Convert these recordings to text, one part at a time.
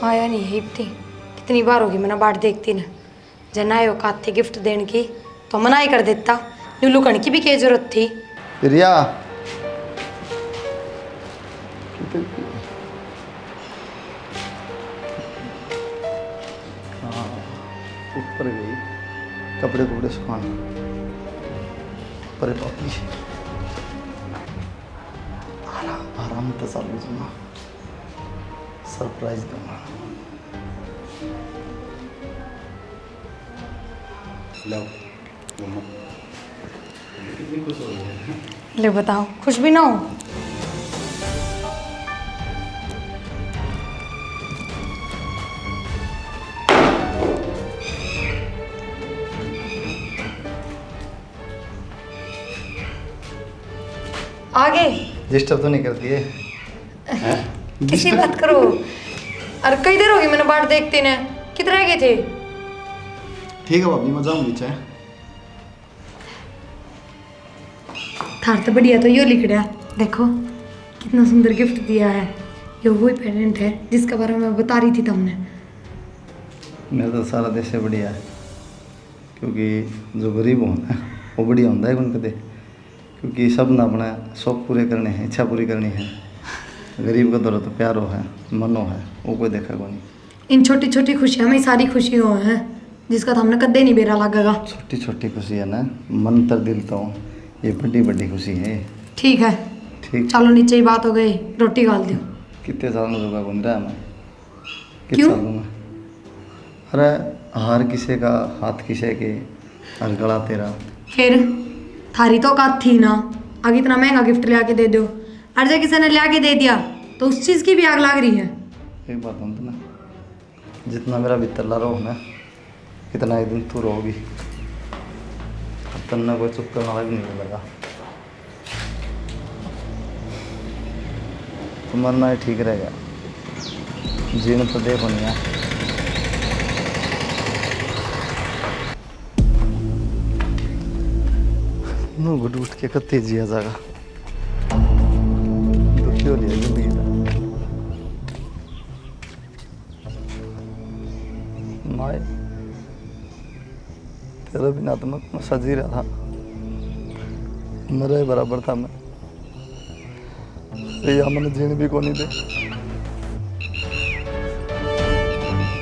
आया नहीं है इतनी कितनी बार होगी मैंने बाट देखती ना जना आयो काथे गिफ्ट देने की तो मना ही कर देता नुलू कण की भी क्या जरूरत थी। रिया हाँ ऊपर गई कपड़े कपड़े सुखाने पर बापी आराम तसाली सुना सरप्राइज दूंगा। लो मम्मा कितनी खुश हो गई है। ले बताओ खुश भी ना हो। आगे डिस्टर्ब तो नहीं करती है? किसी बात करो। अरे कई देर होगी मैंने बाट देखते ने किधर रह गए थे। ठीक है भाभी मैं जाऊँ नीचे। थार तो बढ़िया तो यो लिख रहा देखो कितना सुंदर गिफ्ट दिया है। ये वही पेरेंट है जिसके बारे में मैं बता रही थी तुमने। मेरा तो सारा देश से बढ़िया है क्योंकि जो गरीब हो ना वो बढ़िया होता है कौन कदे क्योंकि सब ना अपना शौक पूरे करने हैं इच्छा पूरी करनी है। गरीब का दौर तो प्यारो है मनो है वो कोई देखा को नहीं। इन छोटी छोटी खुशियाँ में सारी खुशियाँ हैं जिसका तो हमने कदे नहीं बेरा लगेगा। छोटी छोटी खुशी है ना मन तर दिल तो ये बड़ी बड़ी खुशी है। ठीक है ठीक चलो नीचे ही बात हो गई रोटी गाल दो। कितने साल में होगा घूम रहा है मैं क्यों? सालों में अरे हार किसे का हाथ किसे के और गला तेरा। फिर थारी तो औकात थी ना आगे इतना महंगा गिफ्ट ले आके दे दो और जब किसी ने ले आके दे दिया तो उस चीज़ की भी आग लग रही है। एक बात हम तो ना जितना मेरा भीतर ला रहा हो ना कितना एक दिन तू रहोगी तन्ना कोई चुप करने वाला भी नहीं मिलेगा। तो मरना ही ठीक रहेगा जीवन तो देखो नहीं है। नो घुट घुट के कत्ते जिया जाएगा दुखी हो लिया जिंदगी का। माए तेरा बिना तो मैं सजी रहा था मेरे बराबर था मैं या मैंने जीने भी को नहीं दे।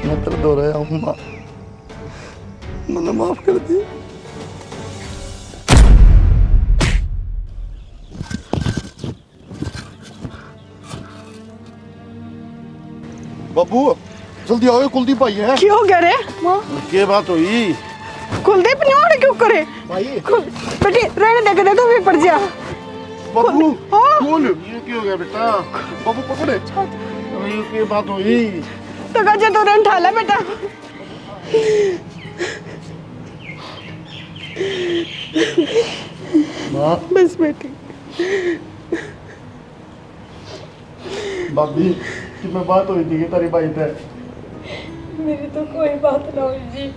मैं तेरे दो रहा हूँ माँ मैंने माफ कर दी। बाबू जल्दी आओ कुलदीप भाई है। क्यों कह रहे माँ क्या बात हुई? कुलदीप नहीं और क्यों करे भाई बेटी रहने दे तो भी पड़ जा। बाबू हाँ? बोल ये क्या हो गया बेटा? बाबू पकड़े अरे ये क्या बात हुई? तो गजे तो रन ठाला बेटा। माँ बस बेटी भाभी कि मैं बात हुई थी कि तेरी भाई थे। मेरी तो कोई बात ना हुई जी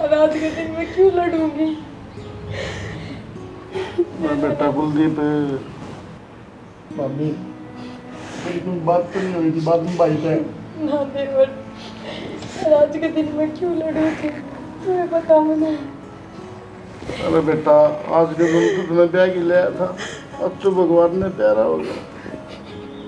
और आज के दिन मैं क्यों लड़ूंगी। मैं बेटा कुलदीप भाभी तेरी कोई बात तो नहीं हुई थी बात में भाई थे ना देवर और आज के दिन मैं क्यों लड़ूंगी तुम्हें पता मुझे। अरे बेटा आज के दिन तो तुम्हें ब्याह की लिया था अब तो भगवान ने प्यारा हो गया।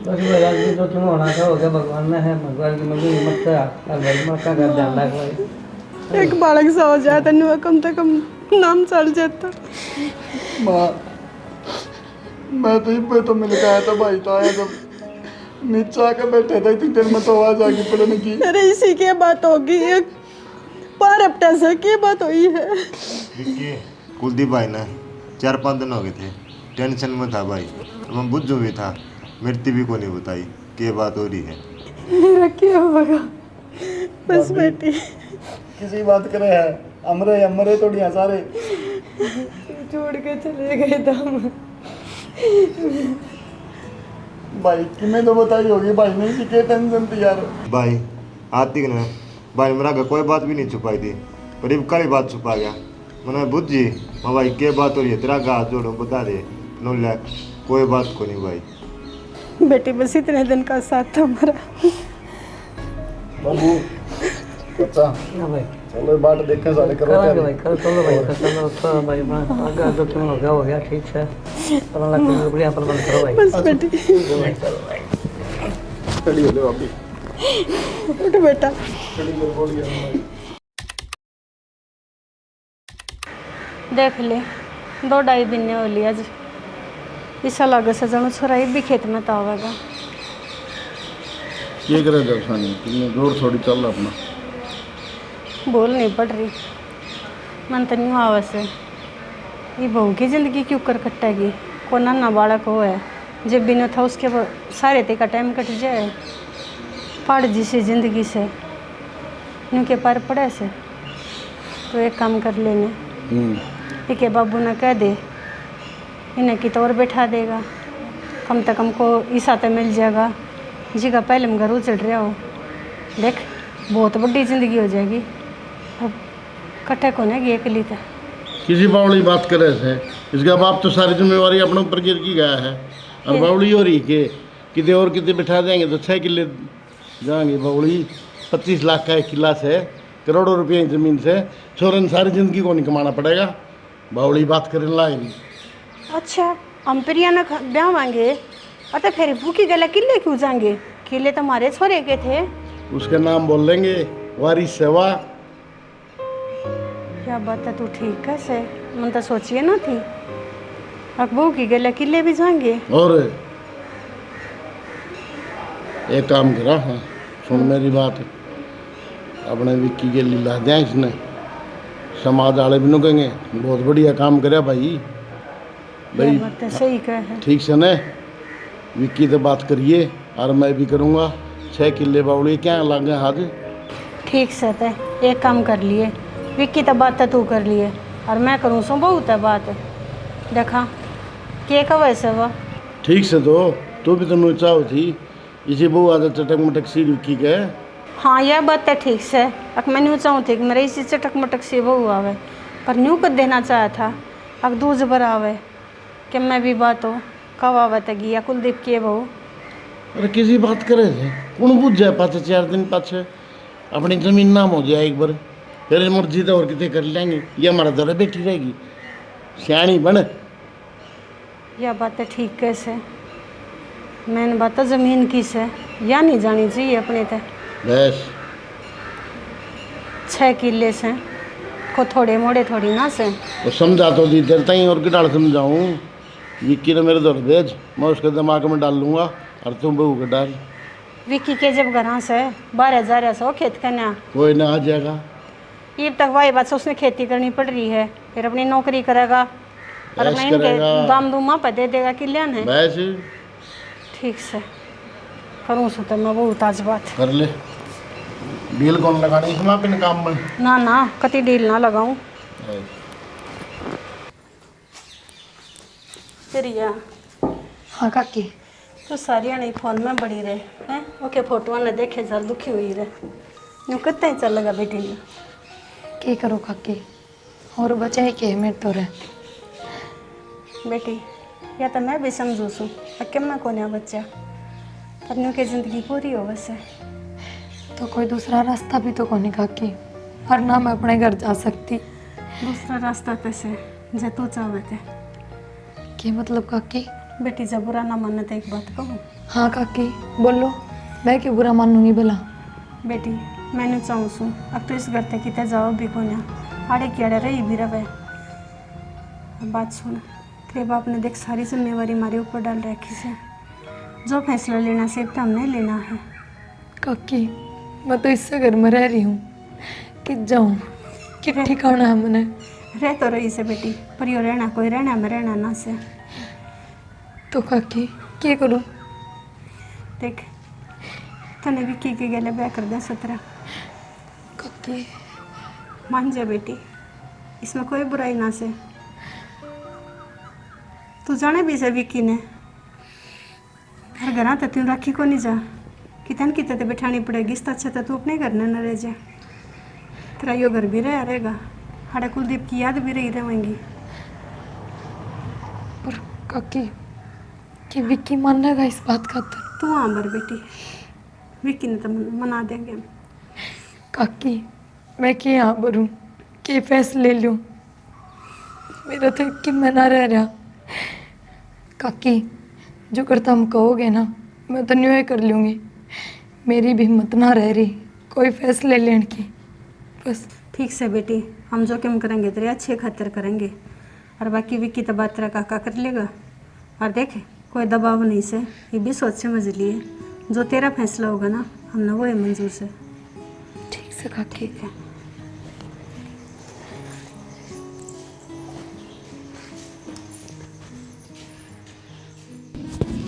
बस महाराज जी जो तुम्हें होना था हो गया भगवान ने है भगवान की मर्जी हिम्मत से और भाई माँ का घर ध्यान रख भाई। एक बालक सा हो जाता नुआ कम से कम नाम चल जाता। माँ मैं तो पे तो मिल के आया था भाई तो आया जब नीचे आके बैठे थे इतनी देर में तो आवाज आ गई पड़ने की। अरे इसी की बात होगी एक पार अपटा से की बात हुई है। विक्की कुलदीप भाई ने 4-5 दिन हो गए थे टेंशन में था भाई मैं बुझ भी था मृत्यु भी को नहीं बताई क्या बात हो रही है। मेरा क्या होगा बस बेटी किसी बात करे है हमरे तो डिया सारे छोड़ के चले गए दम। भाई कि मैं तो बताई होगी भाई ने इसी के टेंशन थी यार। भाई आती ने भाई मेरा कोई बात भी नहीं छुपाई थी पर अब कड़ी बात छुपा गया मैंने बुझ जी हाँ भाई क्या बात हो रही है तेरा हाथ जोड़ो बता दे नो ले कोई बात को नहीं भाई। बेटी बस इतने दिन का साथ था हमारा बाबू बच्चा ना भाई चलो बाट देखें सारे करो करेंगे क्या भाई कल चलो भाई चलो तो भाई आगे जो तुम हो गया ठीक है पर लगता बढ़िया प्रबंध करो भाई बस बेटी खड़ी हो जाओ अभी उठ बेटा खड़ी कर बोल गया देख ले 2-2.5 दिन हो लिया आज इसा लगे से जनो छोराई भी खेत में तो आवेगा ये करे जब सानी तुमने जोर थोड़ी चल अपना बोल नहीं पड़ रही मन तो नहीं आवे से ये बहू की जिंदगी क्यों कर कटेगी को नन्ना बालक हो है जब भी न था उसके सारे ते का टाइम कट जाए पढ़ जिसे ज़िंदगी से इनके पर पड़े से तो एक काम कर लेने एक बाबू ने कह दे इन्हें की तौर बैठा देगा कम से कम को ईसा तो मिल जाएगा जी का पहले में घर उचल रहा हो देख बहुत बड़ी ज़िंदगी हो जाएगी अब कट्ठे को नहीं गए अकेली तो किसी बावली बात करे से इसका बाप तो सारी जिम्मेवारी अपने ऊपर गिर की गया है और बावली हो रही के कितने और कितने बिठा देंगे तो 6 किले जाएंगे बावली 25 लाख का एक किला से करोड़ों रुपये की ज़मीन से छोरन सारी ज़िंदगी को नहीं कमाना पड़ेगा बावली बात करने लाएगी। अच्छा हम प्रिया न ब्याह मांगे और तो फिर भूखी गला किले क्यों जाएंगे किले तो हमारे छोरे के थे उसका नाम बोल लेंगे वारिस सेवा। क्या बात है तू ठीक है से मन तो सोचिए ना थी अकबू की गला किले भी जाएंगे और एक काम करा हाँ सुन मेरी बात अपने विक्की के लीला दें इसने समाज वाले भी कहेंगे बहुत बढ़िया काम करे भाई भाई बात तो सही कह है ठीक से न विक्की से बात करिए और मैं भी करूँगा 6 किले बावली क्या लागे हाथ ठीक से ते एक काम कर लिए विक्की तो बात तो तू कर लिए और मैं करूँ सो बहुत है बात देखा के का वैसे वह ठीक से तो तू भी तो चाहो थी इसी बहु आदत चटक मटक सी विक्की के हाँ यह बात है ठीक से अक मैं न्यू चाहूँ थी कि मेरे इसी चटक मटक से बहू आवे पर न्यू कर देना चाहा था अक दूज बर आवे कि मैं भी बात हो कब आवे तगी या कुलदीप के बहू अरे किसी बात करे थे कौन बुझ जाए पाछे 4 दिन पाछे अपनी ज़मीन नाम हो जाए एक बार फिर मर्जी तो और कितने कर लेंगे ये हमारा दौरे बैठी रहेगी सियाणी बन यह बात है ठीक कैसे मैंने बात तो ज़मीन की से या नहीं जानी चाहिए अपने ते बस 6 किले से को थोड़े मोड़े थोड़ी ना से वो समझा तो दी देर तक और किटाड़ समझाऊँ विक्की ने मेरे दौर भेज मैं उसके दिमाग में डाल लूँगा और तुम बहू के डाल विक्की के जब घर से 12,000 सौ खेत करना कोई ना आ जाएगा ये तक वही बात से उसने खेती करनी पड़ रही है फिर अपनी नौकरी करेगा और ऐश अपने इनके करेगा। दाम दूमा पर दे देगा किलियन है बस ठीक से करूँ सो तो मैं बहुत आज बात कर ले डील कौन लगानी इसमें अपने काम में ना ना कति डील ना लगाऊं रिया हाँ काकी तो सारिया नहीं फोन में बड़ी रहे हैं ओके फोटो ने देखे जर दुखी हुई रहे यूँ कितना ही चल लगा बेटी ने क्या करो काकी और बचाए के मेरे तो रहे बेटी या तो मैं भी समझू सूँ अके मैं कौन है बच्चा पर न्यू की ज़िंदगी पूरी हो वैसे तो कोई दूसरा रास्ता भी तो कोनी काकी और ना मैं अपने घर जा सकती दूसरा रास्ता कैसे जे तू चाहे थे क्या मतलब काकी बेटी जब बुरा ना मानने तो एक बात कहूँ हाँ काकी बोलो मैं क्यों बुरा मानूंगी भला बेटी मैंने चाहूँ सूँ अब तो इस घर तक कितने जाओ भी कौन आड़े की आड़े रही भी रहे अब बात सुन तेरे बाप ने देख सारी जिम्मेवारी हमारे ऊपर डाल रखी से जो फैसला लेना सिर्फ हमने लेना है काकी मैं तो इससे घर में रह रही हूँ कि जाऊँ कि ठिकाना है मैंने रह तो रही से बेटी पर यो रहना कोई रहना में रहना ना से तो काकी क्या करूँ देख तने भी की गले ब्याह कर दे 17 काकी मान जा बेटी इसमें कोई बुराई ना से तू जाने भी से विक्की ने हर घर तो तू राखी को नहीं जा कितन कितने तो बिठानी पड़ेगी इससे अच्छा तो तू अपने घर न रह जा तेरा यो घर भी रहेगा हमारे कुलदीप की याद भी रही रहेंगी पर काकी कि विक्की मानेगा इस बात का तो तू आंबर बेटी विक्की ने तो मना देंगे काकी मैं के यहाँ करूँ के फैसले लूँ, मेरा तो कि मैं ना रह रहा। काकी जो करता हम कहोगे ना मैं तो न्याय कर लूँगी, मेरी भी हिम्मत ना रह रही कोई फैसले लेने की। बस ठीक से बेटी, हम जो कम करेंगे तेरे अच्छे खातिर करेंगे, और बाकी विक्की तो बात तेरा काका कर लेगा। और देख कोई दबाव नहीं से, ये भी सोच समझ लिए, जो तेरा फैसला होगा ना हमने वो है मंजूर से। ठीक से काकी। ठीक है।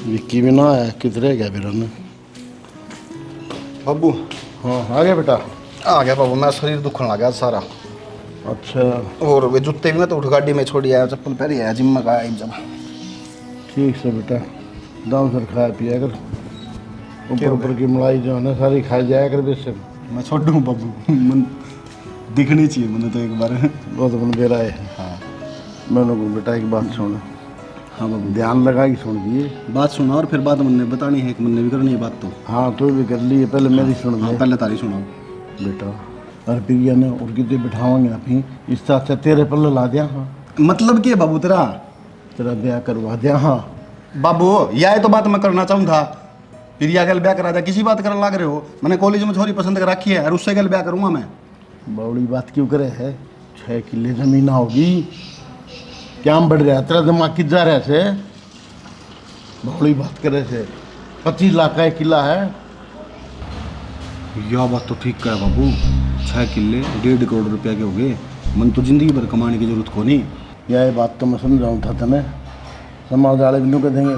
विक्की भी ना आया, किधर गया फिर हमने? बाबू हाँ आ गया बेटा। आ गया बाबू, मैं शरीर दुखने लगा सारा। अच्छा और वे जूते भी मैं तो उठ गाड़ी में छोड़ी आया, चप्पल पहनी आया, जिम में का आया जब। ठीक से बेटा, दाम सर खाया पिया कर, ऊपर ऊपर की मलाई जो है ना सारी खा जाया कर बेसे। मैं छोड़ दूँ बाबू, मन दिखनी चाहिए मैंने तो एक बार। बहुत अपन बेरा है। हाँ मैंने को बेटा एक बात सुन, हाँ बाबू, ध्यान लगा के सुन दिए। बात सुना और फिर बात मैंने बतानी है कि मैंने भी करनी है बात तो। हाँ तो भी कर ली, पहले मेरी सुन हाँ ले पहले तारी सुनाओ बेटा। और प्रिया ने और कितने बिठावाएंगे अभी, इस तरह से तेरे पल्ले ला दिया। हाँ मतलब क्या बाबू तेरा? तेरा ब्याह करवा दिया। हाँ बाबू यह तो बात मैं करना चाहूँ था, प्रिया गल ब्याह करा था, किसी बात करने लग रहे हो? मैंने कॉलेज में छोरी पसंद कर रखी है और उससे गल ब्याह करूँगा मैं। बड़ी बात क्यों करे है, 6 किले जमीन होगी, क्या बढ़ रहा है तेरा दिमाग किस जा रहा है? बड़ी बात करे से 25 लाख का 1 किला है। यह बात तो ठीक है बाबू, 6 किले 1.5 करोड़ रुपया के हो गए, मन तो जिंदगी भर कमाने की जरूरत को नहीं। यह बात तो मैं समझाऊँ था तने, समाज वाले भी कह देंगे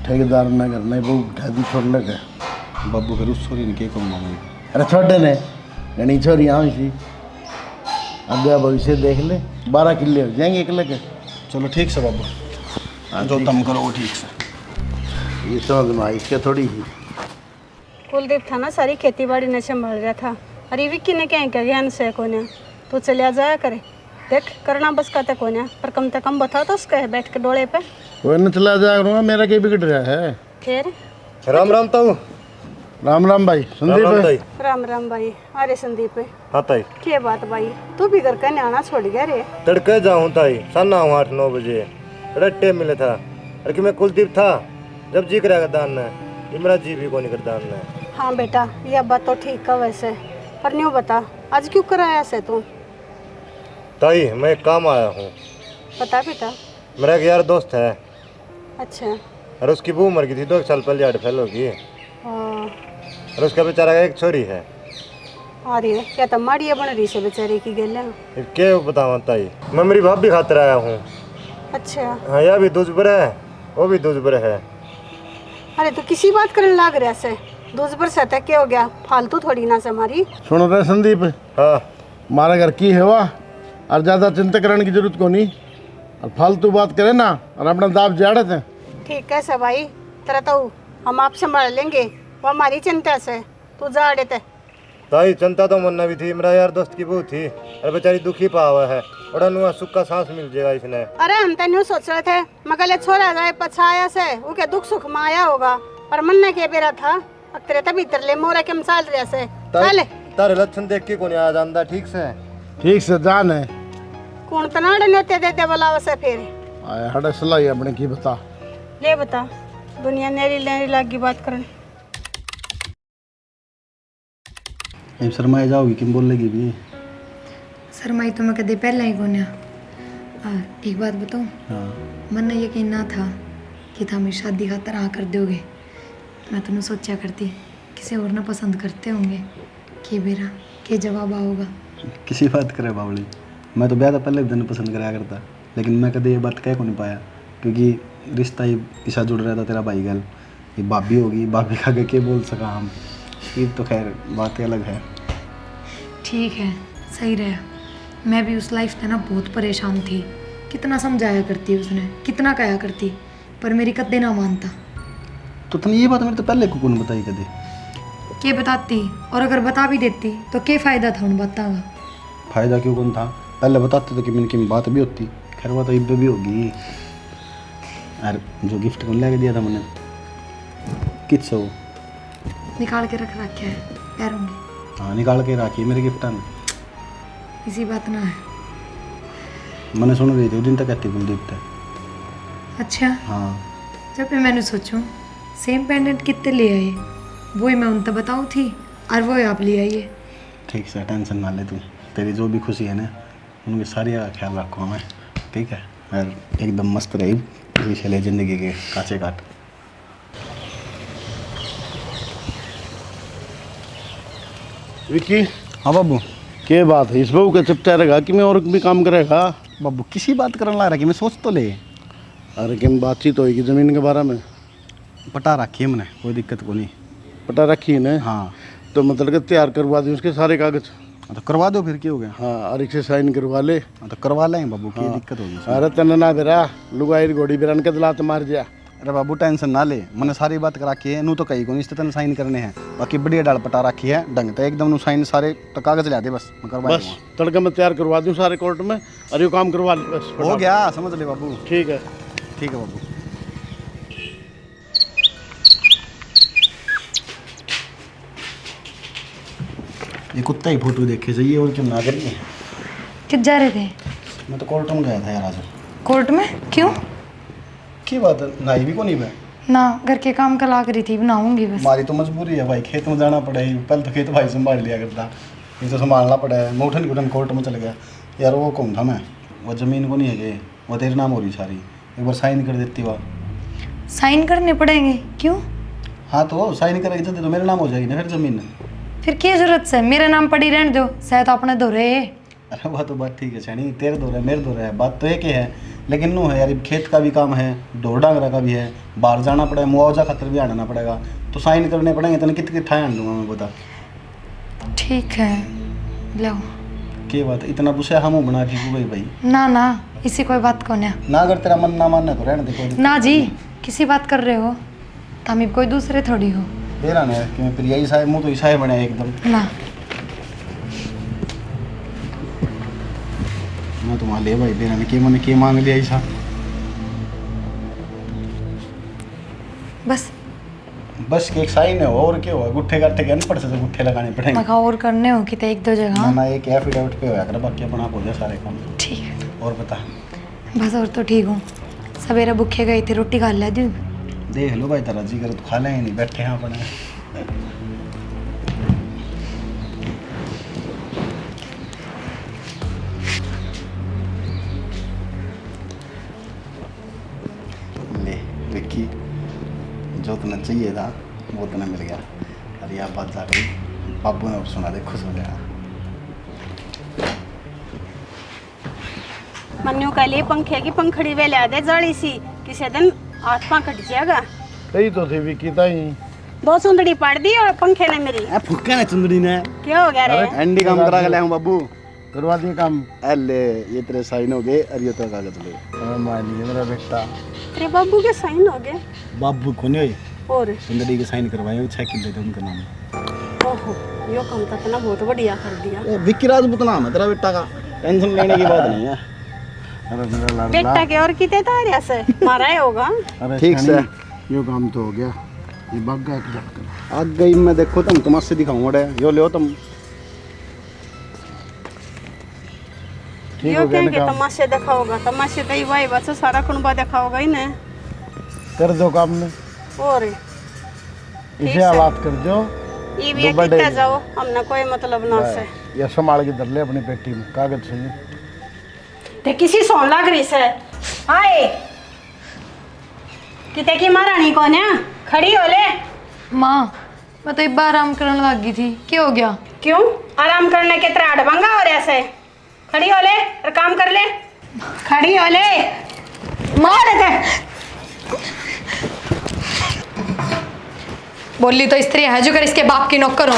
ठेकेदार न करना वो उठा दी छोड़ लगे। बाबू फिर उस छोरी ने क्या कहूँगा मैं? अरे छोटे ने घनी छोरी आई सी, अगला भविष्य देख ले, 12 किले हो जाएंगे 1 लगे। चलो ठीक से बाबू, जो तुम करो वो ठीक से। ये समझ में आई क्या थोड़ी ही। कुलदीप था ना सारी खेती बाड़ी ने संभाल रहा था, अरे विक्की ने क्या क्या ज्ञान से कोने, तू चलिया जाया करे, देख करना बस का तक कोने, पर कम से कम बता तो उसका है बैठ के डोले पे। कोई न चला जाया करूँगा, मेरा क्या बिगड़ रहा है। फिर राम राम ताऊ। राम राम भाई। संदीप राम ताई। राम राम भाई। अरे संदीप हाँ ताई, क्या बात भाई, तू भी घर का न्याना छोड़ गया रे? तड़के जाऊँ ताई, साना हूँ 8-9 बजे, रट्टे मिले था। अरे कि मैं कुलदीप था, जब जी करेगा दान ने, ये मेरा जी भी को नहीं करता दान ने। हाँ बेटा यह बात तो ठीक है वैसे, पर न्यू बता आज क्यों कराया से तू? ताई मैं एक काम आया हूँ। बता बेटा। मेरा एक यार दोस्त है, अच्छा। और उसकी बहू मर गई थी 2 साल पहले, हार्ट फेल होगी, हाँ, और उसका बेचारा का एक छोरी है। आ रही है क्या तो माड़िया बन रही से बेचारे की गल। फिर क्या बताऊँ ताई, मैं मेरी भाभी खातिर आया हूँ। अच्छा। हाँ यह भी दूजबर है, वो भी दूजबर है। अरे तो किसी बात करने लग रहा से, दूसबर से तक क्या हो गया, फालतू थोड़ी ना से हमारी। सुन रहे संदीप, हाँ हमारे घर की है वह, और ज़्यादा चिंता करने की जरूरत को नहीं, और फालतू बात करे ना और अपना दाब जाड़े थे। ठीक है सब भाई, तेरा तो हम आप संभाल लेंगे, वो हमारी चिंता से, तू जा अड़े थे। ताई चिंता तो मनना भी थी, मेरा यार दोस्त की बहू थी, और बेचारी दुखी पा हुआ है, बड़ा नुआ सुख का सांस मिल जाएगा इसने। अरे हम तो न्यू सोच रहे थे मगर ले छोड़ा जाए पछाया से, वो क्या दुख सुख में आया होगा, पर मन ने क्या बेरा था, अब तेरे तभी भीतर ले मोरा के मसाल रहे से। चल तारे लक्षण देख के को नहीं आ जाता। ठीक से ठीक से जान है कौन तना डनते दे बोलावा से फिर आया हड़े सलाई अपने की बता। ले बता, दुनिया नेरी लेरी लागी बात करने। एम शर्माए जाओगी कि बोल लेगी भी? शर्माई तो मैं कदे पहला ही कोन्या। एक बात बताऊँ, हाँ मन ने यकीन ना था कि था मेरी शादी खातर हाँ कर दोगे। मैं तो सोचा करती किसी और ना पसंद करते होंगे कि बेरा के जवाब आओगा। किसी बात करे बावली, मैं तो ब्याह तो पहले दिन पसंद कराया करता, लेकिन मैं कदे ये बात कह को नहीं पाया, क्योंकि रिश्ता ही ऐसा जुड़ रहा था तेरा भाई गल, ये भाभी होगी, भाभी का आगे क्या बोल सका हम, ये तो खैर बात अलग है। ठीक है, सही रहा। मैं भी उस लाइफ में ना बहुत परेशान थी, कितना समझाया करती उसने, कितना कहा करती, पर मेरी कदे ना मानता। तो तुमने ये बात मेरे तो पहले को कौन बताई कदे? के बताती, और अगर बता भी देती तो क्या फ़ायदा था उन बातों का? फ़ायदा क्यों कौन था, पहले बताते तो कि मैंने की बात भी होती। खैर बात तो इब भी होगी। यार जो गिफ्ट कौन ला के दिया था मैंने, किस वो निकाल के रख रखा है पैरों में। हाँ निकाल के रखी मेरे गिफ्ट ने। इसी बात ना है। मैंने सुन रही थी उस दिन तक कहती कुलदीप थे। अच्छा, हाँ जब भी मैंने सोचूं सेम पेंडेंट कितने ले आए, वही मैं उन तक बताऊँ थी और वो आप ले आइए। ठीक से टेंशन ना ले तू, तेरी जो भी खुशी है ना उनकी सारी का ख्याल रखूँ मैं, ठीक है। और एकदम मस्त रही चले ज़िंदगी के काचे काट। विक्की, हाँ बाबू। क्या बात है, इस बहू का चुपचाप रहेगा कि मैं और भी काम करेगा? बाबू किसी बात करने ला रहा कि मैं सोच तो ले। अरे कि बातचीत होगी ज़मीन के बारे में? पटा रखी है मैंने, कोई दिक्कत को नहीं। पता रखी है ना? हाँ तो मतलब कि तैयार करवा दें उसके सारे कागज। तो करवा दो फिर, क्या हो गया। हाँ, और एक से साइन करवा ले। हाँ तो करवा लें बाबू, क्या दिक्कत होगी उसमें? अरे तन ना बेरा लुगाई घोड़ी बिरान के दलात मार जा। अरे बाबू टेंशन ना ले, मैंने सारी बात करा के नू तो कहीं को नहीं, इस तन साइन करने हैं। बाकी बढ़िया डाल पटा रखी है ढंग तो एकदम नू साइन सारे तो कागज ला दे बस, मैं करवा बस तड़के मैं तैयार करवा दूँ सारे कोर्ट में और ये काम करवा ले बस। हो गया, समझ ले बाबू। ठीक है। ठीक है बाबू। ये कुत्ता ही फोटो देखे चाहिए और क्यों ना करिए। कित जा रहे थे? मैं तो कोर्ट में गया था यार आज। कोर्ट में क्यों? की बात है, नाई भी को नहीं मैं ना, घर के काम कल करी थी, बनाऊंगी बस। हमारी तो मजबूरी है भाई, खेत में जाना पड़े। पहले तो खेत भाई संभाल लिया करता, ये तो संभालना पड़ा है। मैं उठन उठन कोर्ट में चल गया यार। वो कौन था मैं, वो ज़मीन को नहीं है कि वो तेरे नाम हो रही सारी, एक बार साइन कर देती वह। साइन करने पड़ेंगे? क्यों? हाँ तो साइन करेगी जल्दी तो मेरे नाम हो जाएगी ना फिर ज़मीन। फिर क्या जरूरत है, मेरे नाम पड़ी रहने दो, शायद अपने दो रहे। अरे वह तो बात ठीक है सैनी, तेरे दो रहा है मेरे दो रहा है, बात तो एक ही है। लेकिन नू है यार, खेत का भी काम है, ढोर डांगरा का भी है, बाहर जाना पड़ेगा, मुआवजा खातर भी आना पड़ेगा, तो साइन करने पड़ेंगे। तो कितने ठाए आन दूंगा मैं, बता। ठीक है, लो। क्या बात है, इतना गुस्सा हम बना ठीक भाई भाई? ना ना, इसी कोई बात को ना। ना अगर तेरा मन ना मानना तो रहने दे, कोई ना जी, किसी बात कर रहे हो तो हम कोई दूसरे थोड़ी हो। तेरा ना कि मैं फिर यही साहब मुँह तो ईसाई बने एकदम ना। मैं तुम्हारा ले भाई बेरा ने के मैंने के मांग लिया ऐसा। बस बस के एक साइन है और क्या हुआ, गुट्ठे गाठे के अनपढ़ से तो गुट्ठे लगाने पड़ेंगे। मखा और करने हो कि तो एक दो जगह। ना एक एफिडेविट पे होया कर, बाकी अपना आप हो जाए सारे काम। ठीक है, और बता। बस और तो ठीक हूँ। सवेरे भूखे गई थी, रोटी खा लिया दी। देख लो भाई, तेरा जी करे तो खा लेंगे, नहीं बैठे हैं अपने। ले विक्की, जो तुम्हें चाहिए था वो तुम्हें मिल गया। अरे आप बात जा गई, बाबू ने और सुना दे, खुश हो गया। मन्नू के लिए पंखे की पंखड़ी वे ला दे जड़ी सी, किसी दिन हाथ पाँव कट जाएगा। सही तो थी विक्की ताई। दो सुंदड़ी पड़ दी और पंखे ने मेरी। फुक्का ना चुंदड़ी ने क्या हो गया रे? एंडी काम करा के ले हूँ बाबू। करवा दिए काम। अले ये तेरे साइन हो गए और ये तेरा कागज ले। मान लीजिए मेरा बेटा। तेरे बाबू के साइन हो गए बाबू को नहीं हुई, और सुंदरी के साइन करवाए, वो 6 किलो थे उनका नाम। ओहो, यो काम तक ना बहुत बढ़िया कर दिया। ए विक्की राजपूत नाम है तेरा बेटा का, टेंशन लेने की बात नहीं है। अरे मेरा लाडला। बेटा के और किते तारिया से मारा ही होगा। अरे ठीक से यो काम तो हो गया, ये बागा एक जाकर। आग गई मैं, देखो तुम तुम्हारे से दिखाऊंगा यो ले तुम। ठीक यो हो गया क्या ना के काम। तमाशे देखा होगा, तमाशे तो ही भाई बस सारा कुनबा देखा होगा ही ना। कर दो काम ने, और इसे हालात कर दो। ये भी कितना जाओ, हमने कोई मतलब ना से। ये संभाल के धर ले अपनी पेटी में, कागज चाहिए। ते किसी सोन लग रही से आए किते की महारानी कौन है, खड़ी हो ले। माँ, मैं तो एक बार आराम करने लगी थी, क्या हो गया? क्यों आराम करने के तरह अड़बंगा हो रहा से? खड़ी हो ले और काम कर ले, खड़ी हो ले। मार दे। बोली तो स्त्री है जो कर इसके बाप की नौकर हो।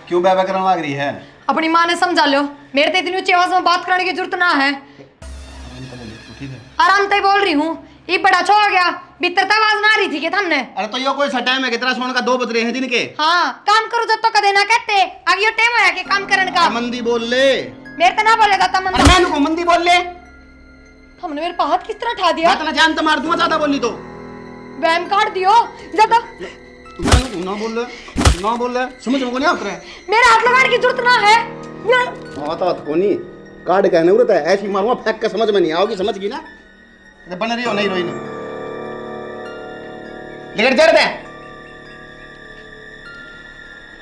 क्यों बैबा करने लग रही है? अपनी माँ ने समझा लो, मेरे तो इतनी ऊंची आवाज में बात करने की जरूरत ना है। आराम से बोल रही हूँ, ये बड़ा छो हो गया, भीतर तो आवाज ना आ रही थी कि हमने। अरे तो यो कोई सा टाइम है कितना सोने का, 2 बज रहे हैं दिन के। हाँ, काम करो जब तो कदे ना कहते, अब ये टाइम है कि काम करने का। मंदी बोल ले। मेरे तो ना बोलेगा तब अरे मैं को मंदी बोल ले। हमने मेरे पे हाथ किस तरह उठा दिया? मैं तो जान तो मार दूंगा ज्यादा बोली तो। वहम काट दियो ज्यादा। मैं ना बोल ले, ना बोल रहा समझ में को नहीं आता है। मेरा हाथ लगाने की जरूरत ना है। आता को नहीं कार्ड कहने उरत है ऐसी मारूंगा फेंक के समझ में नहीं आओगी समझ गई ना। अरे बन रही हो नहीं रोई ना लेकर चढ़ दे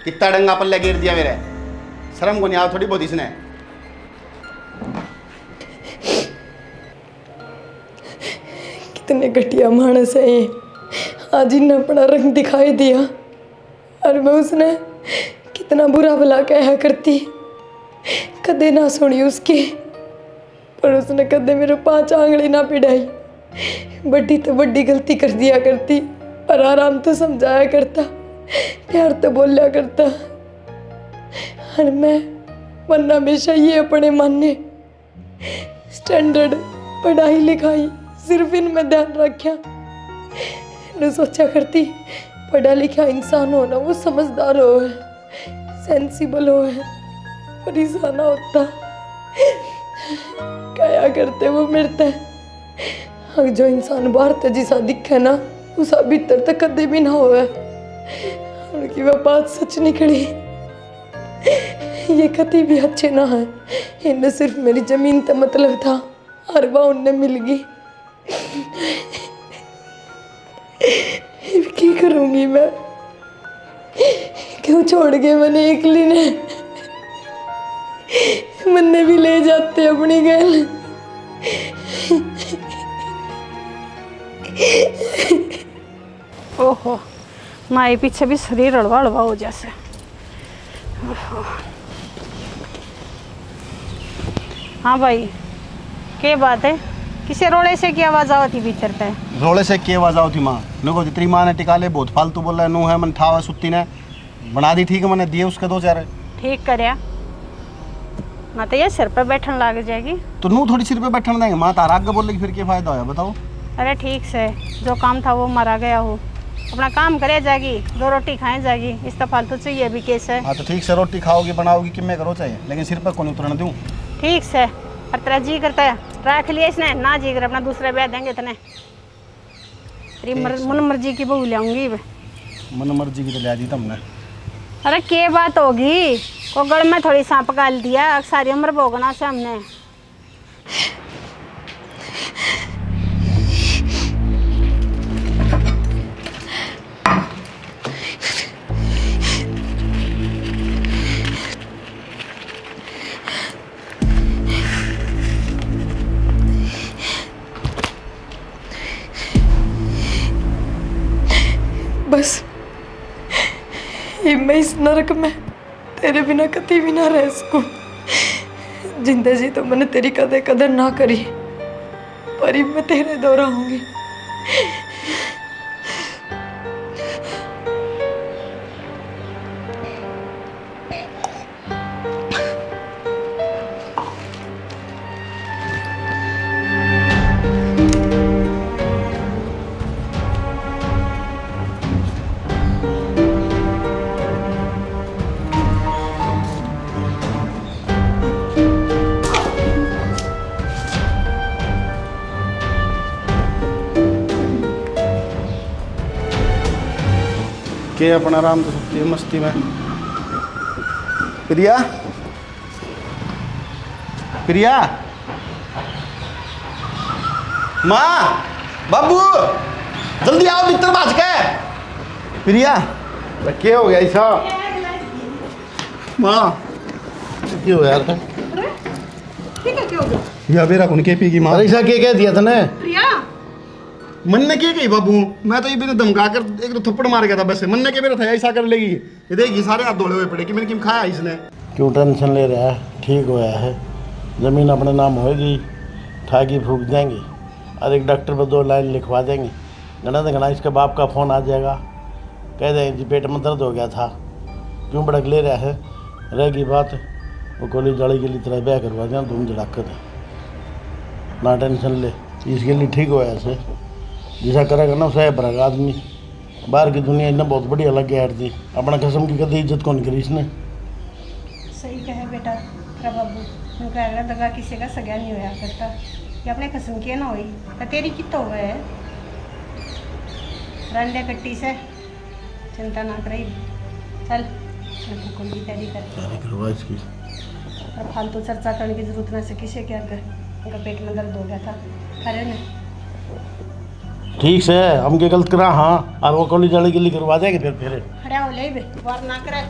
कितना डंगा पल्ले गिर दिया मेरे शर्म को नहीं आओ थोड़ी बहुत इसने। कितने घटिया मानस है ये। आज इन्हें अपना रंग दिखाई दिया और मैं उसने कितना बुरा भला कहा करती। कदे ना सुनी उसकी पर उसने कदे मेरे 5 आंगली ना पिढ़ाई। बड़ी तो बड़ी गलती कर दिया करती और आराम तो समझाया करता प्यार तो बोलिया करता। और मैं वरना हमेशा ये अपने माने स्टैंडर्ड पढ़ाई लिखाई सिर्फ इनमें ध्यान रखा। न सोचा करती पढ़ा लिखा इंसान हो ना वो समझदार हो है सेंसिबल हो है पर ऐसा ना होता क्या करते वो मरता है। जो इंसान बाहर तो जिसा दिखे ना उसा भीतर तक कदे भी ना होवे। उनकी वह बात सच निकली। ये कति भी अच्छे ना है। इन्हें सिर्फ मेरी जमीन का मतलब था और वह उन्हें मिल गई। क्या करूंगी मैं क्यों छोड़ के मैंने एकली ने मन्ने भी ले जाते अपनी गैल। ओहो माए पीछे भी शरीर हड़वा हड़वा हो जैसे। हाँ भाई क्या बात है किसे रोले से की आवाज आवती भीतर पे। रोले से की आवाज आओ थी माँ नको तेरी माँ ने टिकाले बहुत फालतू बोल रहा है नू है मन ठावा सुत्ती ने बना दी ठीक है मैंने दिए उसके 2 4 ठीक करया ना तो ये सिर पे बैठन लग जाएगी। तो नू थोड़ी सिर पे बैठने देंगे माँ तारा आगे बोलेगी फिर क्या फायदा होया बताओ। अरे ठीक से जो काम था वो मरा गया हो अपना काम करे जाएगी 2 रोटी खाए जाएगी इस तो फालतू चाहिए भी केस है। हाँ तो ठीक से रोटी खाओगी बनाओगी कि मैं करो चाहिए लेकिन सिर पर कौन उतरने दूँ। ठीक से और तेरा जी करता है रख लिया इसने ना जी कर अपना दूसरा ब्याह देंगे इतने तेरी मन मर्जी की बहू ले आऊंगी। मन मर्जी की तो ले दी तुमने। अरे क्या बात होगी को गड़ में थोड़ी सांप गाल दिया सारी उम्र भोगना से हमने। बस मैं इस नरक में तेरे बिना कभी भी ना रह सकूं। जिंदा जी तो मैंने तेरी कदर ना करी पर अब मैं तेरे दो रहूंगी। के अपना आराम तो सकती है मस्ती में। प्रिया प्रिया माँ बाबू जल्दी आओ भीतर बाज के। प्रिया क्या हो गया ऐसा माँ क्यों हो यार या बेरा कौन के पीगी माँ। अरे ऐसा क्या कह दिया तने मन ने क्या कही बाबू मैं तो ये भी धमका कर एक तो थप्पड़ मार गया था बस मन ने क्या मेरा था ऐसा कर लेगी ये देखिए सारे हाथ धोले हुए पड़े कि मैंने किम खाया इसने। क्यों टेंशन ले रहा है ठीक होया है ज़मीन अपने नाम होएगी ठागी फूक देंगे और एक डॉक्टर पर 2 लाइन लिखवा देंगे। घना इसके बाप का फ़ोन आ जाएगा कह देंगे जी पेट में दर्द हो गया था क्यों भड़क ले रहा है रहेगी बात वो कोली जड़ी के लिए तरह ब्याह करवा दें धूम झड़ाकर ना टेंशन ले इसके लिए ठीक होया से जैसा करेगा ना उसे भरेगा आदमी। बाहर की दुनिया इतना बहुत बढ़िया लग गया थी अपना कसम की कभी इज्जत कौन करी इसने। सही कहे बेटा तेरा बाबू उनका अगला दगा किसी का सगा नहीं होया करता कि अपने कसम की ना हुई तो तेरी कित हो गए रंडे कट्टी से चिंता ना करी चल मैं भूकंप की तैयारी कर। तैयारी करवा इसकी। और फालतू चर्चा करने की जरूरत ना से किसे क्या कर, उनका पेट में दर्द हो गया था खरे ने। ठीक से हम के गलत करा हाँ, और वो कॉलेज वाले के लिए करवा देंगे फिर खड़ा हो ले बे वार ना करे।